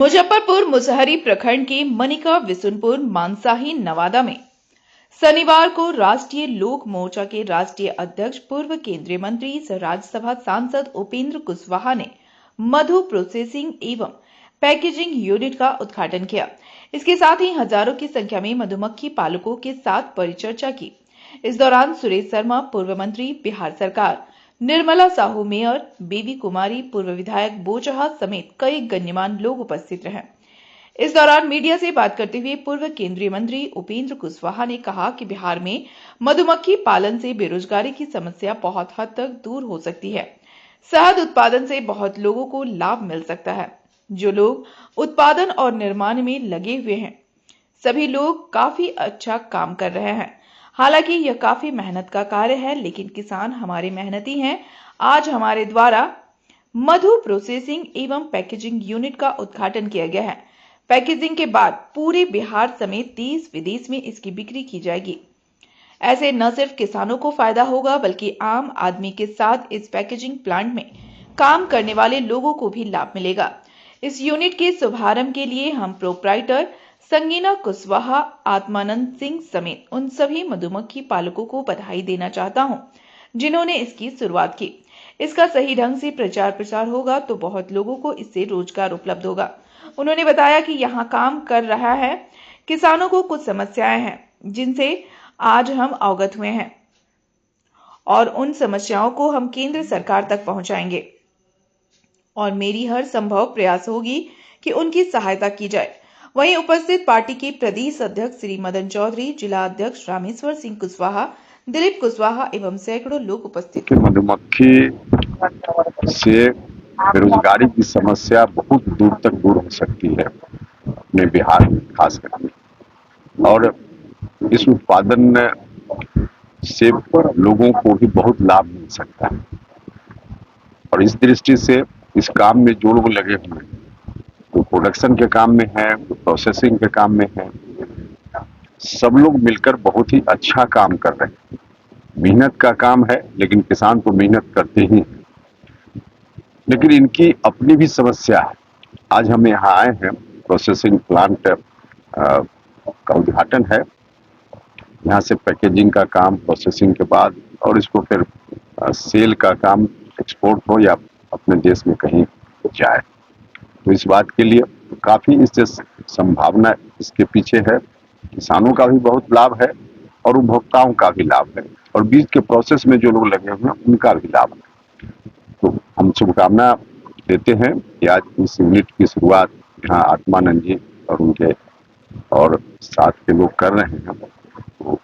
मुजफ्फरपुर मुसहरी प्रखंड के मनिका विसुनपुर मानसाही नवादा में शनिवार को राष्ट्रीय लोक मोर्चा के राष्ट्रीय अध्यक्ष पूर्व केंद्रीय मंत्री राज्यसभा सांसद उपेंद्र कुशवाहा ने मधु प्रोसेसिंग एवं पैकेजिंग यूनिट का उद्घाटन किया। इसके साथ ही हजारों की संख्या में मधुमक्खी पालकों के साथ परिचर्चा की। इस दौरान सुरेश शर्मा पूर्व मंत्री बिहार सरकार, निर्मला साहू मेयर, बेबी कुमारी पूर्व विधायक बोचहा समेत कई गण्यमान्य लोग उपस्थित रहे। इस दौरान मीडिया से बात करते हुए पूर्व केंद्रीय मंत्री उपेंद्र कुशवाहा ने कहा कि बिहार में मधुमक्खी पालन से बेरोजगारी की समस्या बहुत हद तक दूर हो सकती है। शहद उत्पादन से बहुत लोगों को लाभ मिल सकता है। जो लोग उत्पादन और निर्माण में लगे हुए हैं, सभी लोग काफी अच्छा काम कर रहे हैं। हालांकि यह काफी मेहनत का कार्य है, लेकिन किसान हमारे मेहनती हैं। आज हमारे द्वारा मधु प्रोसेसिंग एवं पैकेजिंग यूनिट का उद्घाटन किया गया है। पैकेजिंग के बाद पूरे बिहार समेत देश विदेश में इसकी बिक्री की जाएगी। ऐसे न सिर्फ किसानों को फायदा होगा, बल्कि आम आदमी के साथ इस पैकेजिंग प्लांट में काम करने वाले लोगों को भी लाभ मिलेगा। इस यूनिट के शुभारंभ के लिए हम प्रोप्राइटर संगीना कुशवाहा, आत्मानंद सिंह समेत उन सभी मधुमक्खी पालकों को बधाई देना चाहता हूं, जिन्होंने इसकी शुरुआत की। इसका सही ढंग से प्रचार प्रसार होगा तो बहुत लोगों को इससे रोजगार उपलब्ध होगा। उन्होंने बताया कि यहाँ काम कर रहा है। किसानों को कुछ समस्याएं हैं जिनसे आज हम अवगत हुए हैं और उन समस्याओं को हम केंद्र सरकार तक पहुंचाएंगे और मेरी हर संभव प्रयास होगी कि उनकी सहायता की जाए। वहीं उपस्थित पार्टी के प्रदेश अध्यक्ष श्री मदन चौधरी, जिला अध्यक्ष रामेश्वर सिंह कुशवाहा, दिलीप कुशवाहा एवं सैकड़ों लोग उपस्थित। मधुमक्खी से बेरोजगारी की समस्या बहुत दूर तक दूर हो सकती है अपने बिहार में खास करके, और इस उत्पादन से लोगों को भी बहुत लाभ मिल सकता है। और इस दृष्टि से इस काम में जो लोग लगे हुए हैं, तो प्रोडक्शन के काम में है, तो प्रोसेसिंग के काम में है, सब लोग मिलकर बहुत ही अच्छा काम कर रहे हैं। मेहनत का काम है, लेकिन किसान तो मेहनत करते ही हैं, लेकिन इनकी अपनी भी समस्या है। आज हम यहाँ आए हैं, प्रोसेसिंग प्लांट का उद्घाटन है। यहाँ से पैकेजिंग का काम, प्रोसेसिंग के बाद और इसको फिर सेल का काम, एक्सपोर्ट हो या अपने देश में कहीं जाए, तो इस बात के लिए काफ़ी इससे संभावना इसके पीछे है। किसानों का भी बहुत लाभ है और उपभोक्ताओं का भी लाभ है, और बीज के प्रोसेस में जो लोग लगे हुए हैं उनका भी लाभ है। तो हम शुभकामना देते हैं कि आज इस यूनिट की शुरुआत यहाँ आत्मानंद जी और उनके और साथ के लोग कर रहे हैं, तो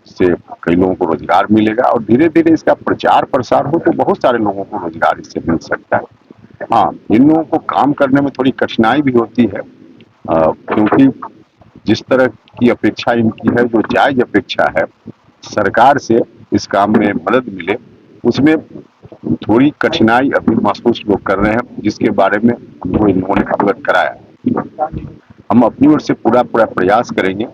इससे कई लोगों को रोजगार मिलेगा और धीरे धीरे इसका प्रचार प्रसार हो तो बहुत सारे लोगों को रोजगार इससे मिल सकता है। हाँ, इन लोगों को काम करने में थोड़ी कठिनाई भी होती है, क्योंकि जिस तरह की अपेक्षा इनकी है, जो जायज अपेक्षा है सरकार से इस काम में मदद मिले, उसमें थोड़ी कठिनाई अभी महसूस लोग कर रहे हैं, जिसके बारे में हमको इन लोगों ने अवगत कराया। हम अपनी ओर से पूरा प्रयास करेंगे।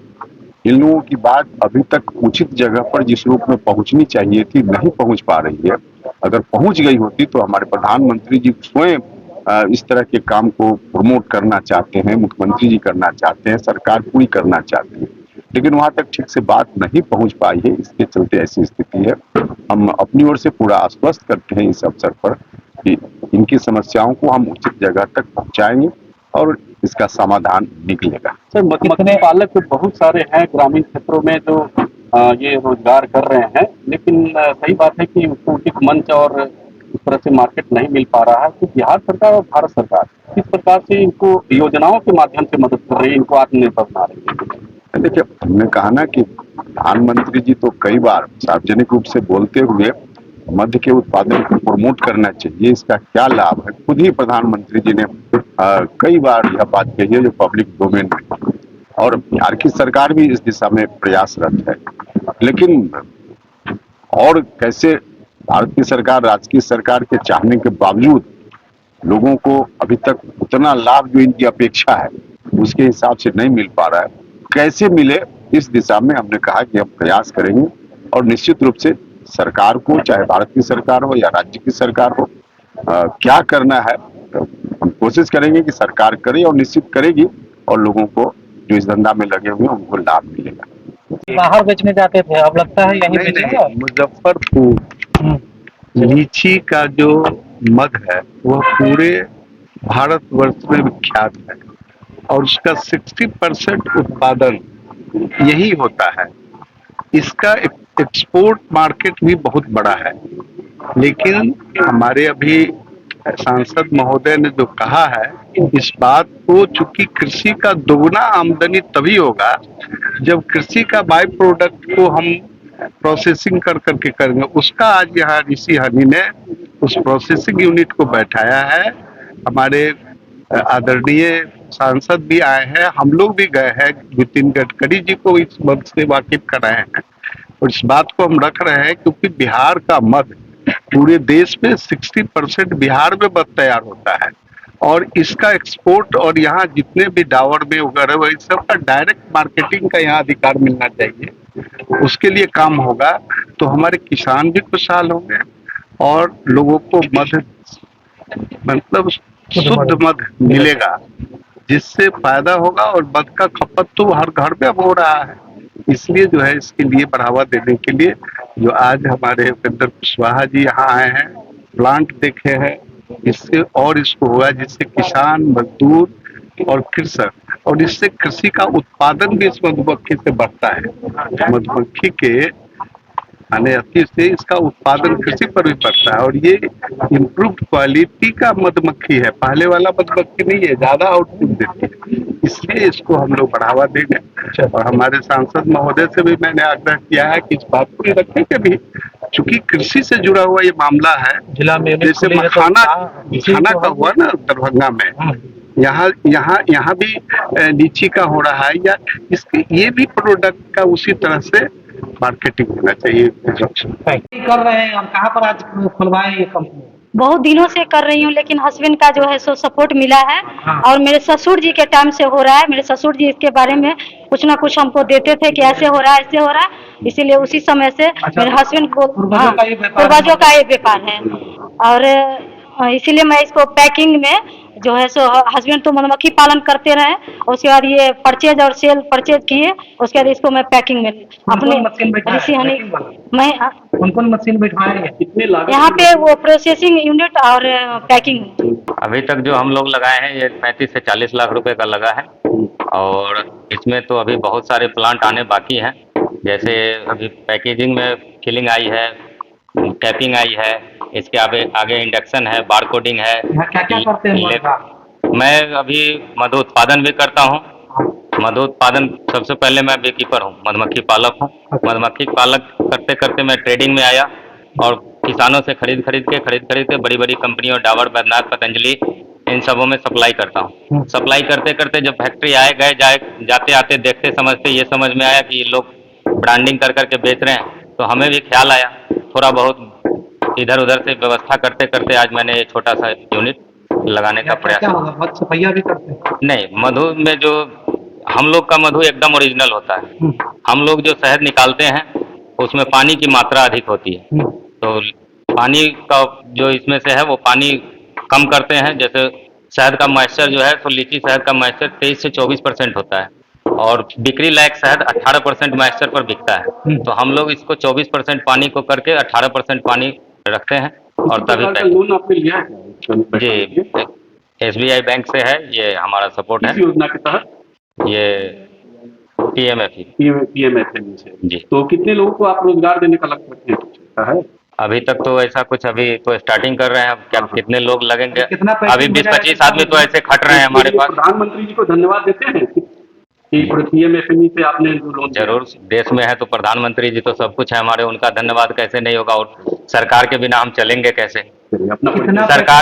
इन लोगों की बात अभी तक उचित जगह पर जिस रूप में पहुंचनी चाहिए थी, नहीं पहुंच पा रही है। अगर पहुंच गई होती तो हमारे प्रधानमंत्री जी स्वयं इस तरह के काम को प्रमोट करना चाहते हैं, मुख्यमंत्री जी करना चाहते हैं, सरकार पूरी करना चाहती है, लेकिन वहां तक ठीक से बात नहीं पहुंच पाई है। इसके चलते ऐसी स्थिति है। हम अपनी ओर से पूरा आश्वस्त करते हैं इस अवसर पर कि इनकी समस्याओं को हम उचित जगह तक पहुंचाएंगे और इसका समाधान निकलेगा। सर, मधुमक्खी पालक बहुत सारे हैं ग्रामीण क्षेत्रों में जो ये रोजगार कर रहे हैं, लेकिन सही बात है कि उसको उचित मंच और उस तरह से मार्केट नहीं मिल पा रहा है। तो बिहार सरकार और भारत सरकार किस प्रकार से इनको योजनाओं के माध्यम से मदद कर रही है, इनको आत्मनिर्भर बना रही है? देखिए, हमने कहा ना कि प्रधानमंत्री जी तो कई बार सार्वजनिक रूप से बोलते हुए मध्य के उत्पादन को प्रमोट करना चाहिए, इसका क्या लाभ है, खुद ही प्रधानमंत्री जी ने कई बार यह बात कही है जो पब्लिक डोमेन में, और बिहार की सरकार भी इस दिशा में प्रयासरत है। लेकिन और कैसे भारत की सरकार, राज्य की सरकार के चाहने के बावजूद लोगों को अभी तक उतना लाभ जो इनकी अपेक्षा है उसके हिसाब से नहीं मिल पा रहा है, कैसे मिले, इस दिशा में हमने कहा कि हम प्रयास करेंगे। और निश्चित रूप से सरकार को, चाहे भारत की सरकार हो या राज्य की सरकार हो, क्या करना है हम कोशिश करेंगे कि सरकार करे और निश्चित करेगी और लोगों को जो इस धंधा में लगे हुए हैं उनको लाभ मिलेगा। बाहर बेचने जाते थे, अब लगता है यहीं बेचेंगे। मुजफ्फरपुर लीची का जो मध है वह पूरे भारतवर्ष में विख्यात है और उसका 60% उत्पादन यही होता है। इसका एक्सपोर्ट मार्केट भी बहुत बड़ा है, लेकिन हमारे अभी सांसद महोदय ने जो कहा है इस बात को, चूंकि कृषि का दोगुना आमदनी तभी होगा जब कृषि का बाई प्रोडक्ट को हम प्रोसेसिंग कर करके करेंगे। उसका आज यहाँ ऋषि हनी ने उस प्रोसेसिंग यूनिट को बैठाया है। हमारे आदरणीय सांसद भी आए हैं, हम लोग भी गए हैं, नितिन गडकरी जी को इस मद से वाकिफ कराए हैं और इस बात को हम रख रहे हैं क्योंकि बिहार का मद पूरे देश में 60% बिहार में मद तैयार होता है और इसका एक्सपोर्ट और यहाँ जितने भी डावर में वगैरह वही सब का डायरेक्ट मार्केटिंग का यहाँ अधिकार मिलना चाहिए। उसके लिए काम होगा तो हमारे किसान भी खुशहाल होंगे और लोगों को मद मतलब शुद्ध मद मिलेगा जिससे फायदा होगा और मद का खपत तो हर घर में अब हो रहा है। इसलिए जो है इसके लिए बढ़ावा देने के लिए जो आज हमारे उपेंद्र कुशवाहा जी यहाँ आए हैं, प्लांट देखे हैं, इससे और इसको होगा जिससे किसान, मजदूर और कृषक और इससे कृषि का उत्पादन भी इस मधुमक्खी से बढ़ता है। मधुमक्खी के आने अति से इसका उत्पादन कृषि पर भी बढ़ता है और ये इम्प्रूव्ड क्वालिटी का मधुमक्खी है, पहले वाला मधुमक्खी नहीं है, ज्यादा आउटपुट देती है। इसलिए इसको हम लोग बढ़ावा देंगे और हमारे सांसद महोदय से भी मैंने आग्रह किया है कि इस बात को रखें कि भी चूंकि कृषि से जुड़ा हुआ ये मामला है, जिला में जैसे मखाना का हुआ ना दरभंगा में, यहाँ भी लीची का हो रहा है या इसके ये भी प्रोडक्ट का उसी तरह से मार्केटिंग होना चाहिए। कर रहे हैं हम, कहाँ पर आज खुलवाए ये कंपनी? बहुत दिनों से कर रही हूँ, लेकिन हस्बैंड का जो है सो सपोर्ट मिला है और मेरे ससुर जी के टाइम से हो रहा है। मेरे ससुर जी इसके बारे में कुछ ना कुछ हमको देते थे कि ऐसे हो रहा है, ऐसे हो रहा है, इसीलिए उसी समय से मेरे हस्बैंड को पूर्वजों का ये व्यापार है और इसीलिए मैं इसको पैकिंग में जो है सो हस्बैंड तो मधुमक्खी पालन करते रहे, उसके बाद ये परचेज और सेल परचेज किए, उसके बाद इसको मैं पैकिंग में अपने ऋषि हनी मैं कौन मशीन बैठवाए हैं? कितने लागत यहाँ पे वो प्रोसेसिंग यूनिट और पैकिंग। अभी तक जो हम लोग लगाए हैं ये 35 से 40 लाख रुपए का लगा है और इसमें तो अभी बहुत सारे प्लांट आने बाकी हैं। जैसे अभी पैकेजिंग में फिलिंग आई है, कैपिंग आई है, इसके आगे इंडक्शन है, बारकोडिंग है। क्या क्या करते हैं? मैं अभी मधु उत्पादन भी करता हूँ। मधु उत्पादन सबसे पहले मैं बेकीपर हूँ, मधुमक्खी पालक हूँ। मधुमक्खी पालक करते करते मैं ट्रेडिंग में आया और किसानों से खरीद खरीद के बड़ी बड़ी कंपनियों डाबर, बैद्यनाथ, पतंजलि इन सबों में सप्लाई करता हूँ। सप्लाई करते करते जब फैक्ट्री आए गए जाते आते देखते समझते ये समझ में आया कि ये लोग ब्रांडिंग कर करके बेच रहे हैं, तो हमें भी ख्याल आया। थोड़ा बहुत इधर उधर से व्यवस्था करते करते आज मैंने ये छोटा सा यूनिट लगाने का प्रयास किया। सफाइया भी करते हैं? नहीं, मधु में जो हम लोग का मधु एकदम ओरिजिनल होता है। हम लोग जो शहद निकालते हैं उसमें पानी की मात्रा अधिक होती है, तो पानी का जो इसमें से है वो पानी कम करते हैं। जैसे शहद का मॉइस्चर जो है तो लीची शहद का मॉइस्चर 23 से 24% होता है और बिक्री लायक शहद 18% मॉइस्चर पर बिकता है। तो हम लोग इसको 24% पानी को करके 18% पानी रखते हैं और तभी लोन आपने लिया है? जी, SBI बैंक से है, ये हमारा सपोर्ट है। योजना के तहत ये PMFME से जी। तो कितने लोगों को आप रोजगार देने का लक्ष्य रखते हैं? कुछ है? अभी तक तो ऐसा कुछ, अभी तो स्टार्टिंग कर रहे हैं। अब क्या कितने लोग लगेंगे? कितना अभी 20-25 आदमी तो ऐसे खट रहे हैं हमारे पास। प्रधानमंत्री जी को धन्यवाद देते हैं कि PMFME से आपने जो लोन जरूर, देश में है तो प्रधानमंत्री जी तो सब कुछ है हमारे, उनका धन्यवाद कैसे नहीं होगा और सरकार के बिना हम चलेंगे कैसे? अपना सरकार